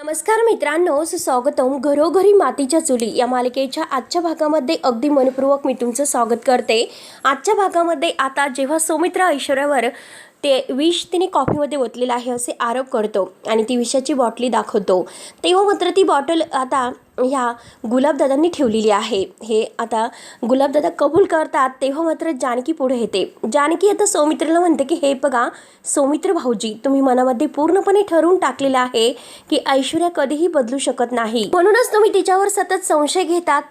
नमस्कार मित्रांनो, सुस्वागतम घरोघरी मातीच्या चुली या मालिकेच्या आजच्या भागामध्ये अगदी मनपूर्वक मी तुमचं स्वागत करते। आजच्या भागामध्ये आता जेव्हा सौमित्र ऐश्वर्यावर ते विष तिने कॉफीमध्ये ओतलेलं आहे असे आरोप करतो आणि ती विषाची बॉटली दाखवतो, तेव्हा मात्र ती बॉटल आता ह्या गुलाबदादांनी ठेवलेली आहे। हे आता गुलाबदादा कबूल करतात, तेव्हा मात्र जानकी पुढे येते। जानकी आता सौमित्रला म्हणते की हे बघा सौमित्र भाऊजी, तुम्ही मनामध्ये पूर्णपणे ठरवून टाकलेलं आहे की ऐश्वर्या कधीही बदलू शकत नाही, म्हणूनच तुम्ही तिच्यावर सतत संशय घेतात,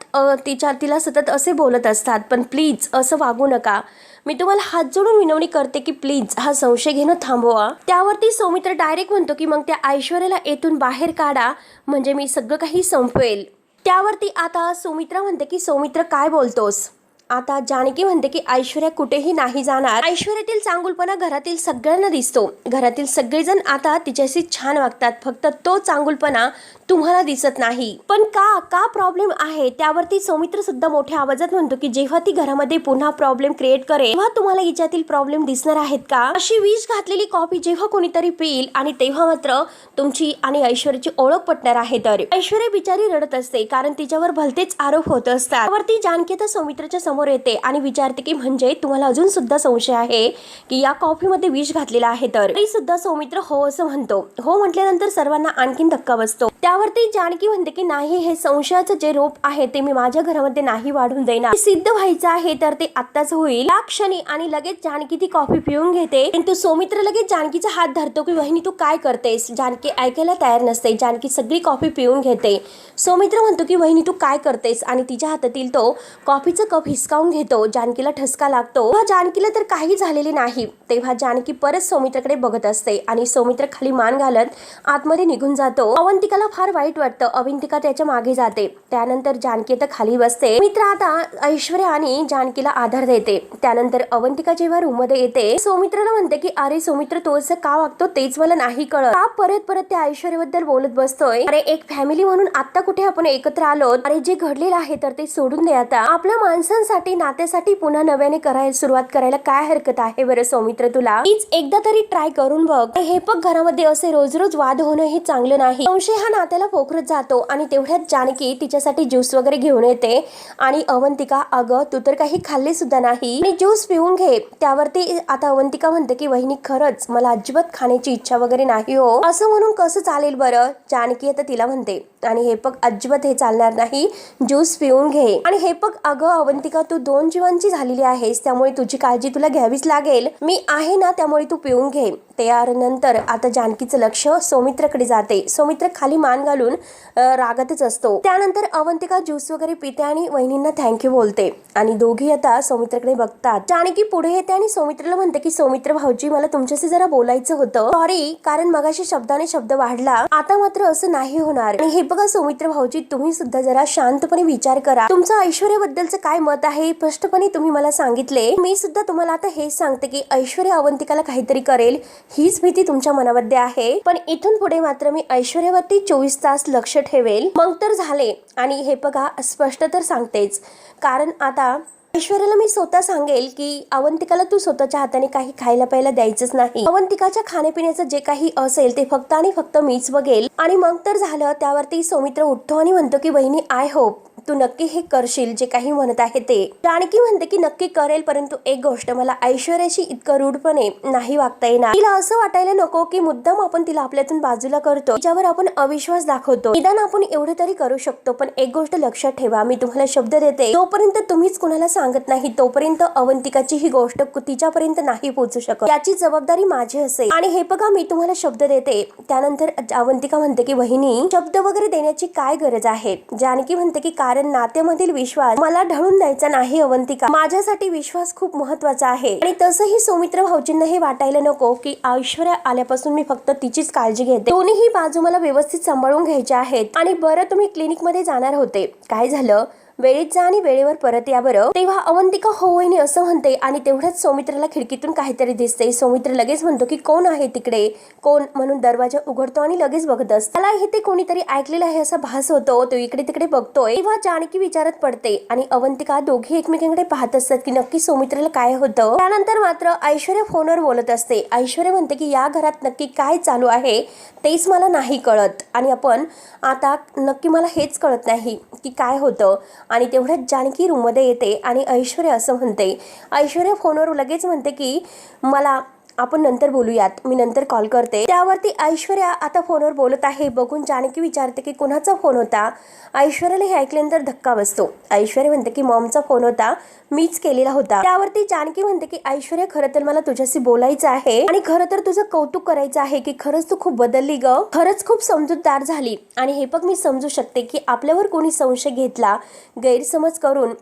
तिला सतत असे बोलत असतात। पण प्लीज असं वागू नका, मी तुम्हाला हात जोडून विनवणी करते की प्लीज हा संशय घेणं थांबवा। त्यावरती सौमित्र डायरेक्ट म्हणतो की मग त्या ऐश्वर्याला येथून बाहेर काढा, म्हणजे मी सगळं काही संपवेल। त्यावरती आता सौमित्र म्हणते की सौमित्र काय बोलतोस? आता जानकी म्हणते की ऐश्वर्या कुठेही नाही जाणार। ऐश्वर्यातील चांगुलपणा घरातील सगळ्यांना दिसतो, घरातील सगळेजण आता तिच्याशी छान वागतात, फक्त तो चांगुलपणा तुम्हाला दिसत नाही। पण का प्रॉब्लेम आहे? त्यावरती सौमित्र सुद्धा मोठ्या आवाजात म्हणतो की जेव्हा ती घरामध्ये पुन्हा प्रॉब्लेम क्रिएट करेल तेव्हा तुम्हाला हिच्यातील प्रॉब्लेम दिसणार आहेत का? अशी विष घातलेली कॉफी जेव्हा कोणीतरी पिईल आणि तेव्हा मात्र तुमची आणि ऐश्वर्याची ओळख पटणार आहे। तर ऐश्वर्या बिचारी रडत असते, कारण तिच्यावर भलतेच आरोप होत असतात। त्यावरती जानकी तर सौमित्रच्या समोर येते आणि विचारते की म्हणजे तुम्हाला अजून सुद्धा संशय आहे की या कॉफीमध्ये विष घातलेला आहे? तर तरी सुद्धा सौमित्र हो असं म्हणतो। हो म्हटल्यानंतर सर्वांना आणखीन धक्का बसतो। त्यावरती जानकी म्हणते की नाही, हे संशयाचं जे रोप आहे ते मी माझ्या घरामध्ये नाही वाढून देणार, सिद्ध व्हायचं आहे तर ते आत्ताच होईल या क्षणी। आणि लगेच जानकी ती कॉफी पिऊन घेते, पण सौमित्र लगेच जानकीचा हात धरतो की वहिनी तू काय करतेस? जानकी ऐकायला तयार नसते, जानकी सगळी कॉफी पिऊन घेते। सौमित्र म्हणतो की वहिनी तू काय करतेस, आणि तिच्या हातातील तो कॉफीचा कप हिसकावून घेतो। जानकीला ठसका लागतो, जानकीला तर काही झालेले नाही। तेव्हा जानकी परत सौमित्रकडे बघत असते आणि सौमित्र खाली मान घालत आतमध्ये निघून जातो। अवंतिकाला फार वाईट वाटतं, अवंतिका त्याच्या मागे जाते। त्यानंतर जानकी तर खाली बसते। मित्र आता ऐश्वर्या आणि जानकीला आधार देते। त्यानंतर अवंतिका जेव्हा रूम मध्ये येते सौमित्रला म्हणते की अरे सौमित्र तो असं का वागतो तेच मला नाही कळत, का परत त्या ऐश्वर्याबद्दल बोलत बसतोय? अरे एक फॅमिली म्हणून आता कुठे आपण एकत्र आलो, अरे जे घडलेलं आहे तर ते सोडून दे आता। आपल्या माणसांसाठी नात्यासाठी पुन्हा नव्याने सुरुवात करायला काय हरकत आहे बरं सौमित्र? तुला प्लीज एकदा तरी ट्राय करून बघ। हे बघ घरामध्ये असे रोज रोज वाद होणं हे चांगलं नाही। संशय हा नात्याला पोखरत जातो। आणि तेवढ्यात जानकी तिच्यासाठी ज्यूस वगैरे घेऊन येते आणि अवंतिका अगं तू तर काही खाल्ले सुद्धा नाही आणि ज्यूस पिऊन घे। त्यावरती आता अवंतिका म्हणते की वहिनी खरंच मला अजिबात खाण्याची इच्छा वगैरे नाही हो, असं म्हणून कसं चालेल बरं? जानकी आता तिला म्हणते आणि हे बघ अजिबात हे चालणार नाही, ज्यूस पिऊन घे। आणि हे बघ अगं अवंतिका तू 2 जीवांची झालेली आहेस, त्यामुळे तुझी काळजी तुला घ्यावीच लागेल, मी आहे ना, त्यामुळे तू पिऊन घे। त्यानंतर आता जानकीचं लक्ष सौमित्रकडे जाते। सौमित्र खाली मान घालून रागातच असतो। त्यानंतर अवंतिका ज्यूस वगैरे पिते आणि वहिनींना थँक्यू बोलते आणि दोघी आता सौमित्रकडे बघतात। जानकी पुढे येते आणि सौमित्रला म्हणते की सौमित्र भाऊजी मला तुमच्याशी जरा बोलायचं होतं, सॉरी, कारण मगाशी शब्दाने शब्द वाढला, आता मात्र असं नाही होणार। आणि हे बघा सौमित्र भाऊजी तुम्ही सुद्धा जरा शांतपणे विचार करा, तुमचं ऐश्वर्याबद्दलचं काय मत आहे स्पष्टपणे तुम्ही मला सांगितले। मी सुद्धा तुम्हाला आता हेच सांगते की ऐश्वर्या अवंतिकाला काहीतरी करेल हीच भीती तुमच्या मनामध्ये आहे, पण इथून पुढे मात्र मी ऐश्वर्यावरती 24 तास लक्ष ठेवेल, मग तर झाले। आणि हे बघा स्पष्ट तर सांगतेच, कारण आता ऐश्वर्याला मी स्वतः सांगेल की अवंतिकाला तू स्वतःच्या हाताने काही खायला प्यायला द्यायचंच नाही, अवंतिकाच्या खाण्यापिण्याचं जे काही असेल ते फक्त आणि फक्त मीच बघेल, आणि मग तर झालं। त्यावरती सौमित्र उठतो आणि म्हणतो की वहिनी आय होप तू नक्की हे करशील जे काही म्हणत आहे ते। जानकी म्हणते की नक्की करेल, परंतु एक गोष्ट, मला ऐश्वर्याशी इतकं रूढपणे नाही वागता येणार। तिला असं वाटायला नको की मुद्दाम आपण तिला आपल्यातून बाजूला करतो, तिच्यावर आपण अविश्वास दाखवतो, निदान आपण एवढं तरी करू शकतो। पण एक गोष्ट लक्षात ठेवा, मी तुम्हाला शब्द देते जोपर्यंत तुम्हीच कुणाला सांगत नाही तोपर्यंत अवंतिकाची ही गोष्ट तिच्यापर्यंत नाही पोहोचू शकत, याची जबाबदारी माझी असेल। आणि हे बघा मी तुम्हाला शब्द देते। त्यानंतर अवंतिका म्हणते की वहिनी शब्द वगैरे देण्याची काय गरज आहे? जानकी म्हणते की कारण नात्यामधील विश्वास मला ढळून द्यायचा नाही अवंतिका, माझ्यासाठी विश्वास खूप महत्वाचा आहे। आणि तसंही सौमित्र भाऊजींना हे वाटायला नको की ऐश्वर्या आल्यापासून मी फक्त तिचीच काळजी घेते, दोन्ही बाजू मला व्यवस्थित सांभाळून घ्यायच्या आहेत। आणि बरं तुम्ही क्लिनिक मध्ये जाणार होते, काय झालं? वेळेत जा आणि वेळेवर परत या बरं. तेव्हा अवंतिका हो वहिनी असं म्हणते आणि तेवढ्याच सौमित्राला खिडकीतून काहीतरी दिसते. सौमित्र लगेच म्हणतो की कोण आहे तिकडे, कोण म्हणून दरवाजा उघडतो आणि लगेच बघत असतो. त्याला इथे कोणीतरी ऐकलेलं आहे असा भास होतो. तो इकडे तिकडे बघतोय. तेव्हा जानकी विचारत पडते आणि अवंतिका दोघी एकमेकांकडे पाहत असतात की नक्की सौमित्राला काय होतं. त्यानंतर मात्र ऐश्वर्या फोनवर बोलत असते. ऐश्वर्या म्हणते की या घरात नक्की काय चालू आहे तेच मला नाही कळत आणि आपण आता नक्की मला हेच कळत नाही की काय होतं. आणि तेवढ्यात जानकी रूममध्ये येते आणि ऐश्वर्या असं म्हणते. ऐश्वर्या फोनवर लगेच म्हणते की मला आपण नंतर बोलूयात, मी नंतर कॉल करते. त्यावरती ऐश्वर्या आता फोनवर बोलत आहे बघून जानकी विचारते की कोणाचा फोन होता. ऐश्वर्याला हे ऐकल्यानंतर धक्का बसतो. ऐश्वर्या म्हणते की मॉमचा फोन होता, मीच केलेला होता. त्यावरती जानकी म्हणते की ऐश्वर्या खरं तर मला तुझ्याशी बोलायचं आहे आणि खरं तर तुझं कौतुक करायचं आहे की खरंच तू खूप बदलली ग, खरंच खूप समजूतदार झाली. आणि हे बघ मी समजू शकते की आपल्यावर कोणी संशय घेतला, गैरसमज करून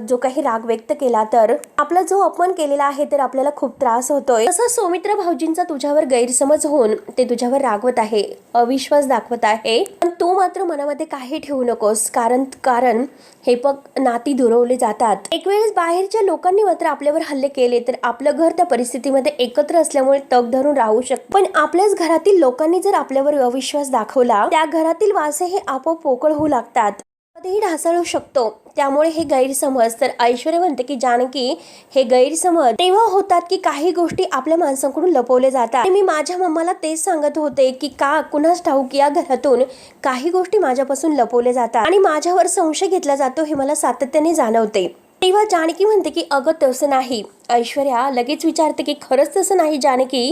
जो काही राग व्यक्त केला तर आपला जो अपमान केलेला आहे तर आपल्याला खूप त्रास होतोय. तसं सौमित्र भाऊजींचा तुझ्यावर गैरसमज होऊन ते तुझ्यावर रागवत आहे, अविश्वास दाखवत आहे. पण तू मात्र मनामध्ये काही ठेवू नकोस, कारण हे बघ नाती दुरवले जातात. एक वेळेस बाहेरच्या लोकांनी मात्र आपल्यावर हल्ले केले तर आपलं घर त्या परिस्थितीमध्ये एकत्र असल्यामुळे तग धरून राहू शकतं. पण आपल्याच घरातील लोकांनी जर आपल्यावर अविश्वास दाखवला त्या घरातील वासे हे आपोआप पोकळ होऊ लागतात, कधीही ढासळू शकतो. त्यामुळे हे गैरसमज, तर ऐश्वर्या म्हणते की जानकी हे गैरसमज तेव्हा होतात की काही गोष्टी आपल्या माणसांकडून लपवल्या जातात. मी माझ्या मम्माला तेच सांगत होते की का कुणास ठाऊक या घरातून काही गोष्टी माझ्यापासून लपवल्या जातात आणि माझ्यावर संशय घेतला जातो हे मला सातत्याने जाणवते. तेव्हा जानकी म्हणते की अगं तसं नाही. ऐश्वर्या लगेच विचारते की खरंच तसं नाही जानकी.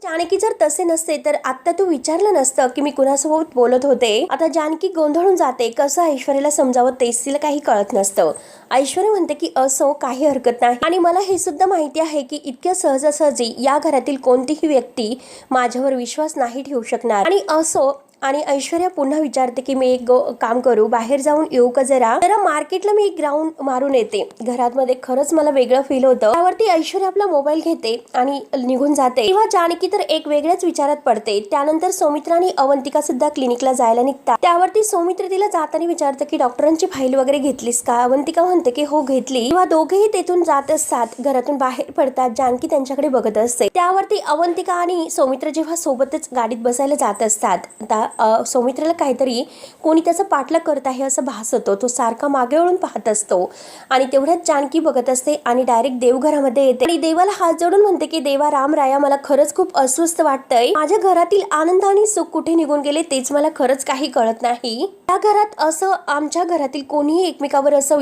जानकी जर तसे नसते तर आता तू विचारलं नसतं की मी कुणासोबत बोलत होते. आता जानकी गोंधळून जाते. कसं ऐश्वर्याला समजावं तेच तिला काही कळत नसतं. ऐश्वर्या म्हणते की असो काही हरकत नाही आणि मला हे सुद्धा माहिती आहे की इतक्या सहजासहजी या घरातील कोणतीही व्यक्ती माझ्यावर विश्वास नाही ठेवू शकणार आणि असो. आणि ऐश्वर्या पुन्हा विचारते की मी एक काम करू, बाहेर जाऊन येऊ का जरा मार्केटला मी एक राऊंड मारून येते. घरात मध्ये खरंच मला वेगळं फील होतं. त्यावरती ऐश्वर्या आपला मोबाईल घेते आणि निघून जाते. तेव्हा जानकी तर एक वेगळ्याच विचारात पडते. त्यानंतर सौमित्र आणि अवंतिका सुद्धा क्लिनिकला जायला निघतात. त्यावरती सौमित्र तिला जाताना विचारतं की डॉक्टरांची फाईल वगैरे घेतलीस का. अवंतिका म्हणते की हो घेतली. तेव्हा दोघेही तेथून जात असतात, घरातून बाहेर पडतात. जानकी त्यांच्याकडे बघत असते. त्यावरती अवंतिका आणि सौमित्र जेव्हा सोबतच गाडीत बसायला जात असतात सौमित्राला काहीतरी कोणी त्याचा पाठलाग करत आहे असं भास होतो. तो सारखा मागे वळून पाहत असतो आणि तेवढ्यात जानकी बघत असते आणि डायरेक्ट देवघरामध्ये येते आणि देवाला हात जोडून म्हणते की देवा राम राया, मला खरंच खूप अस्वस्थ वाटतंय. माझ्या घरातील आनंद आणि सुख कुठे निघून गेले तेच मला खरंच काही कळत नाही. त्या घरात असं आमच्या घरातील कोणीही एकमेकावर असं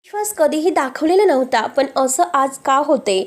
विश्वास कधीही दाखवलेला नव्हता, पण असं आज का होते.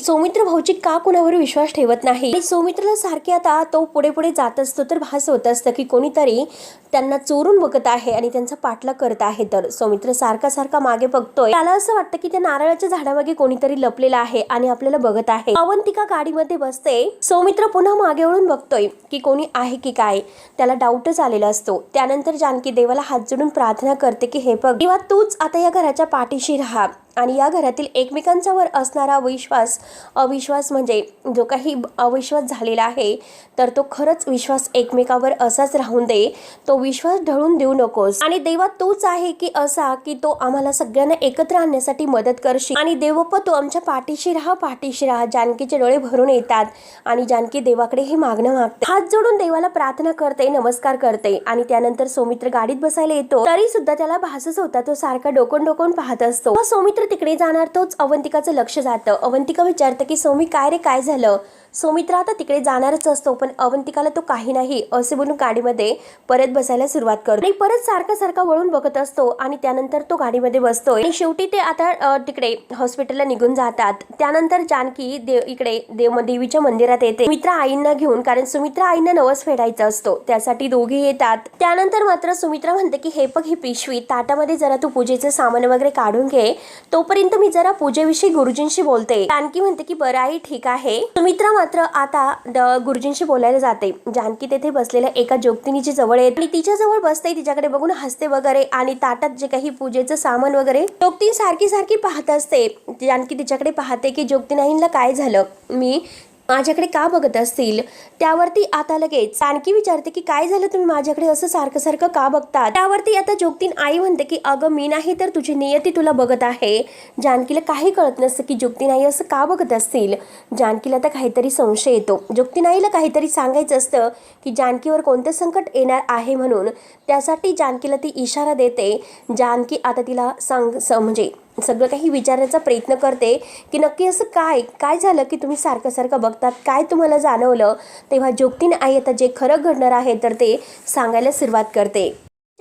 सौमित्र भाऊजी का कुणावर विश्वास ठेवत नाही. सौमित्रला सारखे आता तो पुढे पुढे जात असतो तर भास होत असतं की कोणीतरी त्यांना चोरून बघत आहे आणि त्यांचा पाठलाग करत आहे. तर सौमित्र सारखा मागे बघतोय. त्याला असं वाटतं की त्या नारळाच्या झाडामागे कोणीतरी लपलेलं आहे आणि आपल्याला बघत आहे. अवंतिका गाडीमध्ये बसते. सौमित्र पुन्हा मागे वळून बघतोय की कोणी आहे की काय, त्याला डाऊटच आलेला असतो. त्यानंतर जानकी देवाला हात जोडून प्रार्थना करते की हे बघ देवा, तूच आता या घराच्या पाठीशी राहा आणि या घरातील एकमेकांच्यावर असणारा अविश्वास म्हणजे जो काही अविश्वास झालेला आहे तर तो खरंच विश्वास एकमेकावर असाच राहून दे. तो विश्वास ढळून देऊ नकोस आणि देवा तूच आहे की असा की तो आम्हाला सगळ्यांना एकत्र आणण्यासाठी मदत करशील आणि देवप्पा तू आमच्या पाठीशी राहा. जानकीचे डोळे भरून येतात आणि जानकी देवाकडे हे मागणं मागते. हात जोडून देवाला प्रार्थना करते, नमस्कार करते आणि त्यानंतर सौमित्र गाडीत बसायला येतो. तरी सुद्धा त्याला भासच होता. तो सारखा डोकून तिकडे पाहत असतो. सौमित्र तिकडे जाणार तोच अवंतिकाचं लक्ष जातं. अवंतिका विचारते की सौमी काय रे, काय झालं. सौमित्र आता तिकडे जाणारच असतो पण अवंतिकाला तो काही नाही असे बोलून गाडीमध्ये परत बसायला सुरुवात करतो आणि परत सारखा वळून बघत असतो आणि त्यानंतर तो गाडीमध्ये बसतोय आणि शेवटी ते आता तिकडे हॉस्पिटलला निघून जातात. त्यानंतर जानकी इकडे देवीच्या मंदिरात येते सुमित्रा आईंना घेऊन, कारण सुमित्रा आईंना नवस फेडायचा असतो त्यासाठी दोघे येतात. त्यानंतर मात्र सुमित्रा म्हणते की हे बघ ही पिशवी, ताटामध्ये जरा तू पूजेचे सामान वगैरे काढून घे, तोपर्यंत मी जरा पूजेविषयी गुरुजींशी बोलते. जानकी म्हणते की बरं आई ठीक आहे. सुमित्रा मात्र आता गुरुजींशी बोलायला जाते. जानकी तेथे बसलेल्या एका जोगतिनीची जवळ येते आणि तिच्या जवळ बसते. तिच्याकडे बघून हसते वगैरे आणि ताटात जे काही पूजेचं सामान वगैरे जोगतीन सारखी पाहत असते. जानकी तिच्याकडे पाहते की जोगतीनाईंना काय झालं. मी माझ्याकडे का बघत असतील. त्यावरती आता लगेच जानकी विचारते की काय झालं, तुम्ही माझ्याकडे असं सारखं सारखं का बघतात. त्यावरती आता जोगतीन आई म्हणते की अगं मी नाही तर तुझी नियती तुला बघत आहे. जानकीला काही कळत नसतं की जोगतीन आई असं का बघत असतील. जानकीला तर काहीतरी संशय येतो. जोगतीन आईला काहीतरी सांगायचं असतं की जानकीवर कोणतं संकट येणार आहे म्हणून. त्यासाठी जानकीला ती इशारा देते. जानकी आता तिला म्हणजे सगळं काही विचारण्याचा प्रयत्न करते की नक्की असं काय काय झालं की तुम्ही सारखं सारखं बघतात, काय तुम्हाला जाणवलं. तेव्हा जोगतीन आई आता जे खरं घडणार आहे तर ते सांगायला सुरुवात करते.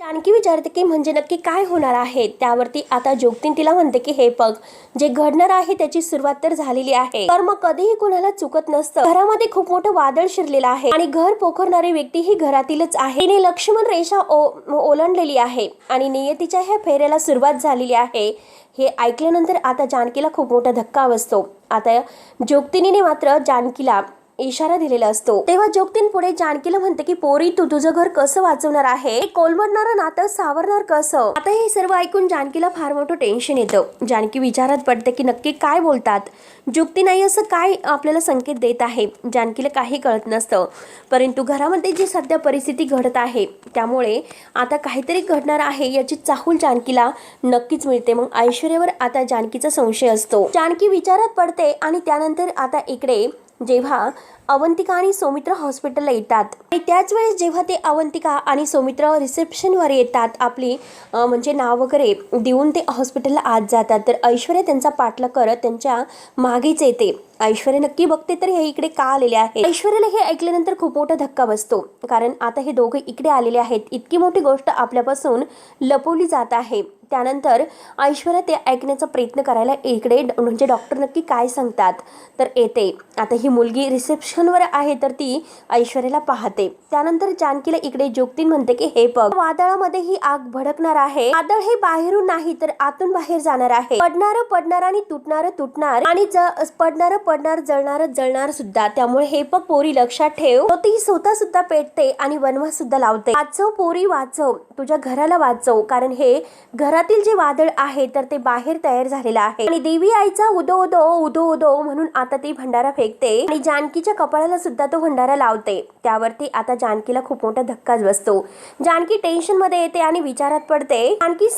जानकी विचारते की म्हणजे नक्की काय होणार आहे. त्यावरती आता जोगतीन तिला म्हणते की हे बघ, जे घडणार आहे त्याची सुरुवात तर झालेली आहे. तर मग कधीही कुणाला चुकत नसतं. घरामध्ये खूप मोठं वादळ शिरलेलं आहे आणि घर पोखरणारी व्यक्ती ही घरातीलच आहे. तिने लक्ष्मण रेषा ओलांडलेली आहे आणि नियतीच्या ह्या फेऱ्याला सुरुवात झालेली आहे. हे ऐकल्यानंतर आता जानकीला खूप मोठा धक्का बसतो. आता जोगतीने मात्र जानकीला इशारा दिलेला असतो. तेव्हा जोगतीन पुढे जानकीला म्हणते की पोरी, तू तुझं घर कसं वाचवणार आहे, कोलमडणारं नातं सावरणार कसं. आता हे सर्व ऐकून जानकीला फार मोठं टेन्शन येतं. जानकी विचारात पडते की नक्की काय बोलतात. जोगतीन आई असं काय आपल्याला संकेत देत आहे. जानकीला काही कळत नसतं. परंतु घरामध्ये जी सध्या परिस्थिती घडत आहे त्यामुळे आता काहीतरी घडणार आहे याची चाहूल जानकीला नक्कीच मिळते. मग ऐश्वर्यावर आता जानकीचा संशय असतो. जानकी विचारात पडते आणि त्यानंतर आता इकडे जेव्हा अवंतिका आणि सौमित्र हॉस्पिटलला येतात आणि त्याच वेळेस जेव्हा ते अवंतिका आणि सौमित्र रिसेप्शनवर येतात, आपली म्हणजे नाव वगैरे देऊन ते हॉस्पिटलला आत जातात, तर ऐश्वर्या त्यांचा पाठलाग करत त्यांच्या मागेच येते. ऐश्वर्या नक्की बघते तर हे इकडे का आलेले आहेत. ऐश्वर्याला हे ऐकल्यानंतर खूप मोठा धक्का बसतो. कारण आता हे दोघे इकडे आलेले आहेत. इतकी मोठी गोष्ट आपल्यापासून लपवली जात आहे. त्यानंतर ऐश्वर्या ते ऐकण्याचा प्रयत्न करायला इकडे म्हणजे डॉक्टर नक्की काय सांगतात तर येते. आता ही मुलगी रिसेप्शनवर आहे तर ती ऐश्वर्याला पाहते. त्यानंतर जानकीला इकडे जोगतीन म्हणते की हे बघ, वादळामध्ये ही आग भडकणार आहे. वादळ हे बाहेरून नाही तर आतून बाहेर जाणार आहे. पडणार आणि तुटणार आणि पडणार जळणार सुद्धा. त्यामुळे हे बघ पोरी, लक्षात ठेव. ती स्वतः सुद्धा पेटते आणि वनवास सुद्धा लावते. वाचव पोरी, वाचव, तुझ्या घराला वाचव. कारण हे घरातील जे वादळ आहे तर ते बाहेर तयार झालेलं आहे. आणि देवी आईचा उदो उदो म्हणून आता ती भंडारा फेकते आणि जानकीच्या कपाळाला सुद्धा तो भंडारा लावते. त्यावरती आता जानकीला खूप मोठा धक्काच बसतो. जानकी टेन्शन मध्ये येते आणि विचारात पडते. जानकी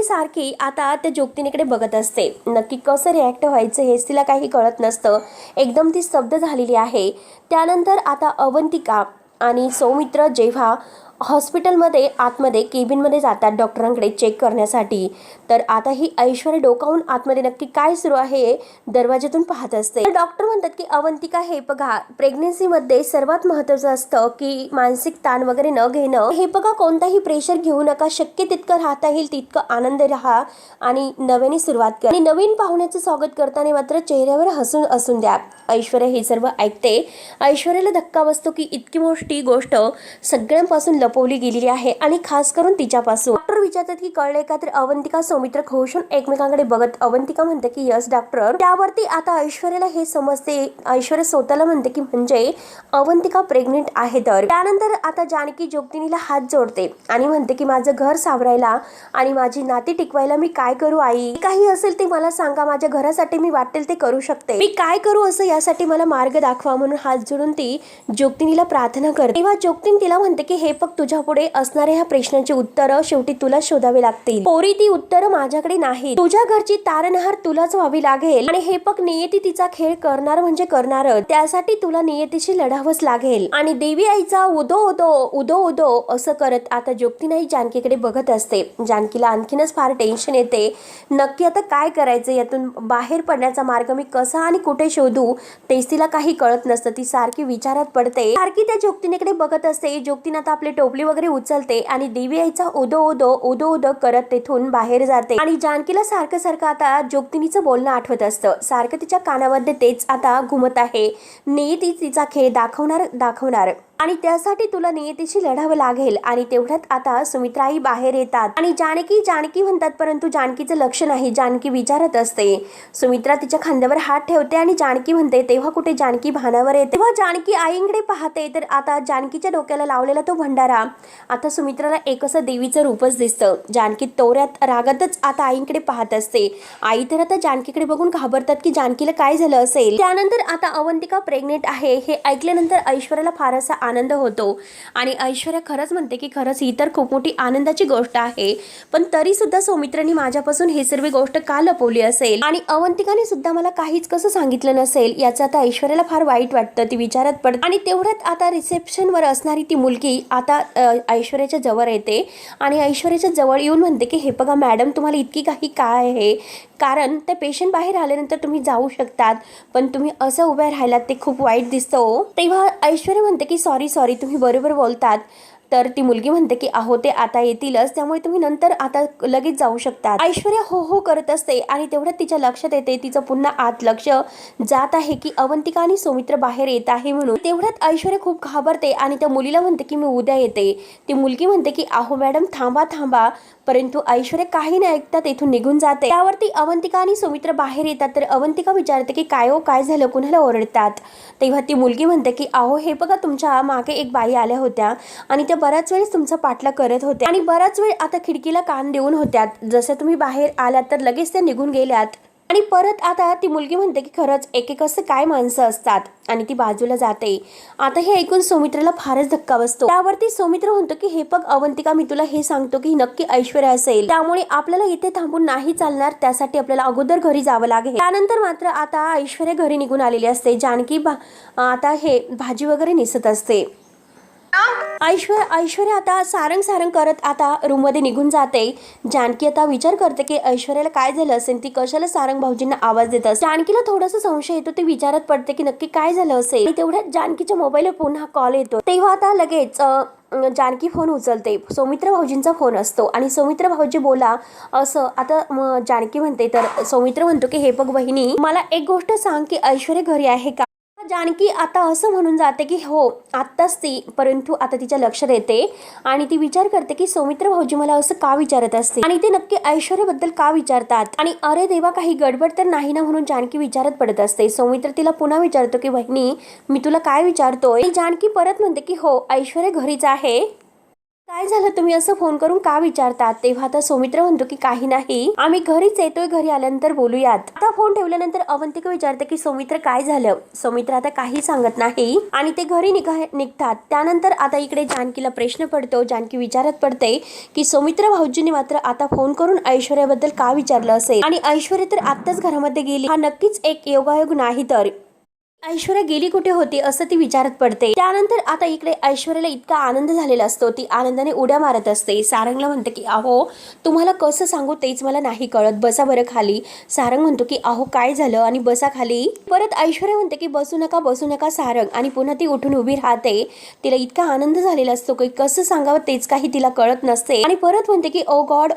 सारखी आता त्या जोगतीनेकडे बघत असते. नक्की कसं रिॲक्ट व्हायचं हेच तिला काही कळत नसतं. एकदम ती स्तब्ध झालेली आहे. त्यानंतर आता अवंतिका आणि सौमित्र जेव्हा हॉस्पिटलमध्ये आतमध्ये केबिनमध्ये जातात डॉक्टरांकडे चेक करण्यासाठी, तर आता ही ऐश्वर्या डोकावून आतमध्ये नक्की काय सुरू आहे दरवाज्यातून पाहत असते. डॉक्टर म्हणतात की अवंतिका, हे बघा, प्रेग्नन्सीमध्ये सर्वात महत्त्वाचं असतं की मानसिक ताण वगैरे न घेणं. हे बघा, कोणताही प्रेशर घेऊ नका. शक्य तितकं राहता येईल तितकं आनंद राहा आणि नव्याने सुरुवात करा. आणि नवीन पाहुण्याचं स्वागत करताना मात्र चेहऱ्यावर हसून असून द्या. ऐश्वर्या हे सर्व ऐकते. ऐश्वर्याला धक्का बसतो की इतकी मोठी गोष्ट सगळ्यांपासून लपवली गेलेली आहे आणि खास करून तिच्यापासून. डॉक्टर विचारतात की कळले का, तर अवंतिका सौमित्र खोशून एकमेकांकडे बघत अवंतिका म्हणते की यस डॉक्टर. त्यावरती आता ऐश्वर्याला हे समजते. ऐश्वर्या स्वतःला म्हणते की म्हणजे अवंतिका प्रेग्नेंट आहे. तर त्यानंतर आता जानकी जोगतीनीला हात जोडते आणि म्हणते की माझं घर सावरायला आणि माझी नाती टिकवायला मी काय करू आई. काही असेल ते मला सांगा. माझ्या घरासाठी मी वाटेल ते करू शकते. मी काय करू असं यासाठी मला मार्ग दाखवा. म्हणून हात जोडून ती जोगतीनीला प्रार्थना करते. तेव्हा जोगतीन तिला म्हणते की हे फक्त तुझ्या पुढे असणाऱ्या ह्या प्रश्नांची उत्तरं शेवटी तुला शोधावी लागतील. पोरी, ती उत्तरं माझ्याकडे नाही. तुझ्या घरची तारणहार तुलाच व्हावी लागेल आणि हे पक नियती तिचा खेळ करणार म्हणजे करणार. त्यासाठी तुला नियतीशी लढावंच लागेल. आणि देवी आईचा उदो असं करत आता जोगतीनाई जानकीकडे बघत असते. जानकीला आणखीनच फार टेन्शन येते. नक्की आता काय करायचं, यातून बाहेर पडण्याचा मार्ग मी कसा आणि कुठे शोधू तेच तिला काही कळत नसतं. ती सारखी विचारात पडते. सारखी त्या जोगतीनेकडे बघत असते. जोगतीन आता आपले टोपली वगैरे उचलते आणि देवी आईचा उदो करत तेथून बाहेर जाते. आणि जानकीला सारखं आता जोगतिनीचं बोलणं आठवत असतं. सारखं तिच्या कानामध्ये तेच आता घुमत आहे. नियती तिचा खेळ दाखवणार. आणि त्यासाठी तुला नियतीशी लढावं लागेल. आणि तेवढ्यात आता सुमित्राई बाहेर येतात आणि जानकी जानकी म्हणतात, परंतु जानकीचं लक्ष नाही. जानकी विचारत असते. सुमित्रा तिच्या खांद्यावर हात ठेवते आणि जानकी म्हणते. तेव्हा कुठे जानकी भानावर येते. तेव्हा जानकी आईंकडे पाहते तर आता जानकीच्या डोक्याला लावलेला तो भंडारा आता सुमित्राला एक असं देवीचं रूपच दिसतं. जानकी तोऱ्यात रागातच आता आईंकडे पाहत असते. आई तर आता जानकीकडे बघून घाबरतात की जानकीला काय झालं असेल. त्यानंतर आता अवंतिका प्रेग्नेंट आहे हे ऐकल्यानंतर ऐश्वर्याला फार असा आनंद होतो आणि ऐश्वर्या खरंच म्हणते की खरंच ही तर खूप मोठी आनंदाची गोष्ट आहे. पण तरी सुद्धा सौमित्राने माझ्यापासून ही सर्व गोष्ट का लपवली असेल आणि अवंतिकाने सुद्धा मला काहीच कसं सांगितलं नसेल याचं आता ऐश्वर्याला फार वाईट वाटतं. ती विचारात पडते आणि तेवढ्यात आता रिसेप्शनवर असणारी ती मुलगी आता ऐश्वर्याच्या जवळ येते आणि ऐश्वर्याच्या जवळ येऊन म्हणते की हे बघा मॅडम, तुम्हाला इतकी काही काय आहे, कारण ते पेशंट बाहेर आल्यानंतर तुम्ही जाऊ शकतात, पण तुम्ही असं उभ्या राहिलात ते खूप वाईट दिसतं. तेव्हा ऐश्वर्या म्हणते की सॉरी तुम्ही बरोबर बोलतात. तर ती मुलगी म्हणते की अहो ते आता येतीलच, त्यामुळे तुम्ही नंतर आता लगेच जाऊ शकतात. ऐश्वर्या हो हो करत असते आणि तेवढ्यात तिच्या लक्षात येते, तिचं पुन्हा आत लक्ष जात आहे की अवंतिका आणि सौमित्र बाहेर येत आहे म्हणून. तेवढ्यात ऐश्वर्या खूप घाबरते आणि त्या मुलीला म्हणते की मी उद्या येते. ती मुलगी म्हणते की अहो मॅडम थांबा, परंतु ऐश्वर्या काही नाही ऐकता तेथून निघून जाते. त्यावरती अवंतिका आणि सौमित्र बाहेर येतात तर अवंतिका विचारते की काय हो, काय झालं, कुणाला ओरडतात. तेव्हा ती मुलगी म्हणते की अहो हे बघा, तुमच्या मागे एक बाई आल्या होत्या आणि त्या बराच वेळेस तुमचा पाठला करत होत्या आणि बराच वेळ आता खिडकीला कान देऊन होत्या. जसं तुम्ही बाहेर आलात तर लगेच त्या निघून गेल्यात. आणि परत आता ती मुलगी म्हणते की खरंच एक असं काय माणसं असतात आणि ती बाजूला जाते. आता हे ऐकून सौमित्राला फारच धक्का बसतो. त्यावरती सौमित्र म्हणतो की हे बघ अवंतिका, मी तुला हे सांगतो की नक्की ऐश्वर्या असेल, त्यामुळे आपल्याला इथे थांबून नाही चालणार, त्यासाठी आपल्याला अगोदर घरी जावं लागेल. त्यानंतर मात्र आता ऐश्वर्या घरी निघून आलेली असते. जानकी आता हे भाजी वगैरे नेसत असते. ऐश्वर्या आता सारंग करत आता रूम मध्ये निघून जाते. जानकी आता विचार करते की ऐश्वर्याला काय झालं असेल, ती कशाला सारंग भाऊजींना आवाज देत असते. जानकीला थोडासा संशय येतो, ती विचारत पडते की नक्की काय झालं असेल. तेवढ्यात जानकीच्या मोबाईलवर पुन्हा कॉल येतो. तेव्हा आता लगेच जानकी फोन उचलते. सौमित्र भाऊजींचा फोन असतो आणि सौमित्र भाऊजी बोला असं आता जानकी म्हणते. तर सौमित्र म्हणतो की हे बघ बहिणी, मला एक गोष्ट सांग की ऐश्वर्या घरी आहे का. जानकी आता असं म्हणून जाते की हो आत्ताच ती, परंतु आता तिच्या लक्षात येते आणि ती विचार करते की सौमित्र भाऊजी मला असं का विचारत असते आणि ते नक्की ऐश्वर्याबद्दल का विचारतात आणि अरे देवा काही गडबड तर नाही ना, म्हणून जानकी विचारत पडत असते. सौमित्र तिला पुन्हा विचारतो की बहिणी मी तुला काय विचारतोय. जानकी परत म्हणते की हो ऐश्वर्या घरीच आहे. काय झालं, तुम्ही असं फोन करून का विचारतात. तेव्हा आता सौमित्र म्हणतो की काही नाही, आम्ही घरीच येतोय, घरी आल्यानंतर बोलूयात. आता फोन ठेवल्यानंतर अवंतिका विचारते की सौमित्र काय झालं. सौमित्र आता काही सांगत नाही आणि ते घरी निघतात. त्यानंतर आता इकडे जानकीला प्रश्न पडतो. जानकी विचारत पडते की सौमित्र भाऊजींनी मात्र आता फोन करून ऐश्वर्याबद्दल का विचारलं असेल आणि ऐश्वर्या तर आत्ताच घरामध्ये गेली, हा नक्कीच एक योगायोग नाही तर ऐश्वर्या गेली कुठे होती असं ती विचारत पडते. त्यानंतर आता इकडे ऐश्वर्याला इतका आनंद झालेला असतो, ती आनंदाने उड्या मारत असते. सारंगला म्हणते की अहो तुम्हाला कसं सांगू तेच मला नाही कळत, बसा बरं खाली. सारंग म्हणतो की अहो काय झालं आणि बसा खाली. परत ऐश्वर्या म्हणते की बसू नका सारंग, आणि पुन्हा ती उठून उभी राहते. तिला इतका आनंद झालेला असतो की कसं सांगावं तेच काही तिला कळत नसते आणि परत म्हणते की ओ गॉड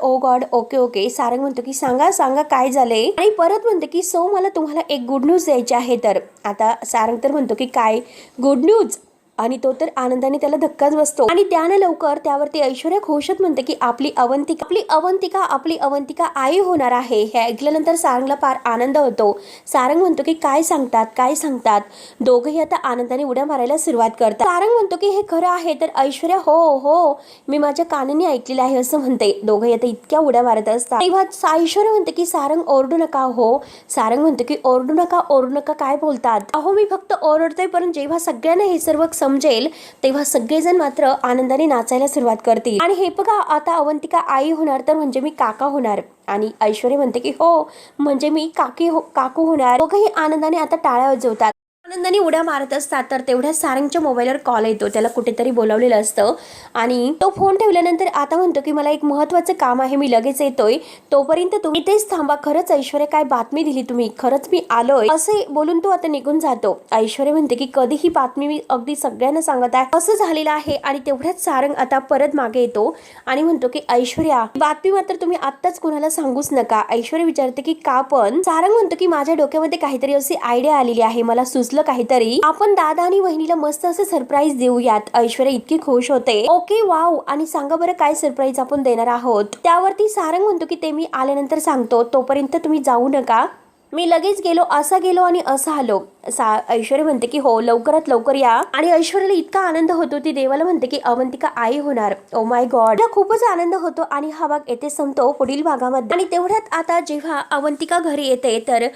ओके. सारंग म्हणतो की सांगा काय झाले आणि परत म्हणते की सो मला तुम्हाला एक गुड न्यूज द्यायची आहे. तर आता सारंग तर म्हणतो की काय गुड न्यूज, आणि तो तर आनंदाने त्याला धक्काच बसतो आणि त्यानं लवकर त्यावरती ऐश्वर्या खोशत म्हणते की आपली अवंतिका आई होणार आहे. हे ऐकल्यानंतर सारंगला फार आनंद होतो. सारंग म्हणतो की काय सांगतात. दोघंही आता आनंदाने उड्या मारायला सुरुवात करतात. सारंग म्हणतो की हे खरं आहे. तर ऐश्वर्या हो मी माझ्या कानाने ऐकलेलं आहे असं म्हणते. दोघंही आता इतक्या उड्या मारत असतात. तेव्हा ऐश्वर्या म्हणते की सारंग ओरडू नका हो. सारंग म्हणतो की ओरडू नका काय बोलतात. अहो मी फक्त ओरडतोय, पण जेव्हा सगळ्यांना हे सर्व समजेल तेव्हा सगळेजण मात्र आनंदाने नाचायला सुरुवात करतील. आणि हे बघा आता अवंतिका आई होणार तर म्हणजे मी काका होणार. आणि ऐश्वर्या म्हणते की हो म्हणजे मी काकू होणार. दोघंही आनंदाने आता टाळ्या वाजवतात, आनंदाने उड्या मारत असतात. तर तेवढ्या सारंगच्या मोबाईलवर कॉल येतो. त्याला कुठेतरी बोलावलेलं असतं आणि तो फोन ठेवल्यानंतर आता म्हणतो की मला एक महत्त्वाचं काम आहे, मी लगेच येतोय, तोपर्यंत तुम्ही इथेच थांबा. खरंच ऐश्वर्या काय बातमी दिली तुम्ही, खरंच मी आलोय असे बोलून तो आता निघून जातो. ऐश्वर्या म्हणते की कधी ही बातमी मी अगदी सगळ्यांना सांगत आहे असं झालेलं आहे. आणि तेवढ्याच सारंग आता परत मागे येतो आणि म्हणतो की ऐश्वर्या बातमी मात्र तुम्ही आत्ताच कोणाला सांगूच नका. ऐश्वर्या विचारते की का पण. सारंग म्हणतो की माझ्या डोक्यामध्ये काहीतरी अशी आयडिया आलेली आहे, मला सुचलं सुचलं काहीतरी, आपण दादा आणि वहिनीला मस्त असं सरप्राईज देऊयात. ऐश्वर्या इतकी खुश होते. ओके वाव, आणि सांगा बरं काय सरप्राईज आपण देणार आहोत. त्यावरती सारंग म्हणतो की ते मी आल्यानंतर सांगतो, तोपर्यंत तुम्ही जाऊ नका. मी लगेच गेलो, असा गेलो आणि असं आलो. ऐश्वर्या म्हणते की हो, लवकरात लवकर या. आणि ऐश्वर्याला इतका आनंद होतो, ती देवाला म्हणते की अवंतिका आई होणार. ओ माय गॉड, तिला खूपच आनंद होतो. आणि हा भाग येथे संपतो. पुढील भागामध्ये आणि तेवढ्यात आता जेव्हा अवंतिका घरी येते तर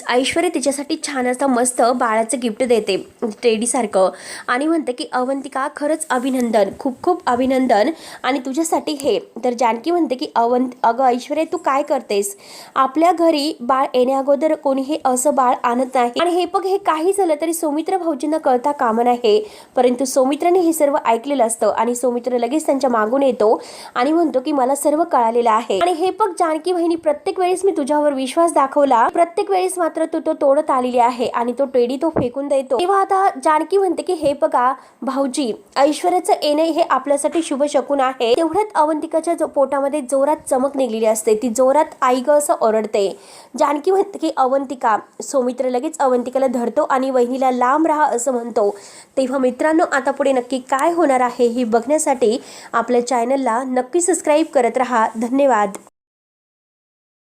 ऐश्वर्या तिच्यासाठी छान असं मस्त बाळाचं गिफ्ट देते टेडी सारखं, आणि म्हणते की अवंतिका खरंच अभिनंदन, खूप खूप अभिनंदन, आणि तुझ्यासाठी हे. तर जानकी म्हणते की अगं ऐश्वर्या, तू काय करतेस? आपल्या घरी बाळ येण्याअगोदर कोणीही असं बाळ आणत नाही. आणि हे हे काही झालं तरी सौमित्र भाऊजींना कळता कामा नये. परंतु सौमित्राने हे सर्व ऐकलेलं असतं आणि सौमित्र लगेच त्यांच्या मागून येतो आणि म्हणतो की मला सर्व कळालेलं आहे. आणि हे जानकी बहिणी, प्रत्येक वेळेस मी तुझ्यावर विश्वास दाखवला, प्रत्येक वेळेस मात्र तू तो तोडत आलेली आहे. आणि तो टेडी तो फेकून देतो. तेव्हा आता जानकी म्हणते की हे बघा भाऊजी, ऐश्वर्याचं येणे हे आपल्यासाठी शुभ शकून आहे. तेवढ्यात अवंतिकाच्या पोटामध्ये जोरात चमक निघलेली असते. ती जोरात आई ग असं ओरडते. जानकी म्हणते की अवंतिका. सौमित्र लगेच अवंतिकाला धरतो आणि वहिनीला लांब राहा असं म्हणतो. तेव्हा मित्रांनो, आता पुढे नक्की काय होणार आहे हे बघण्यासाठी आपल्या चॅनलला नक्की सबस्क्राईब करत राहा. धन्यवाद.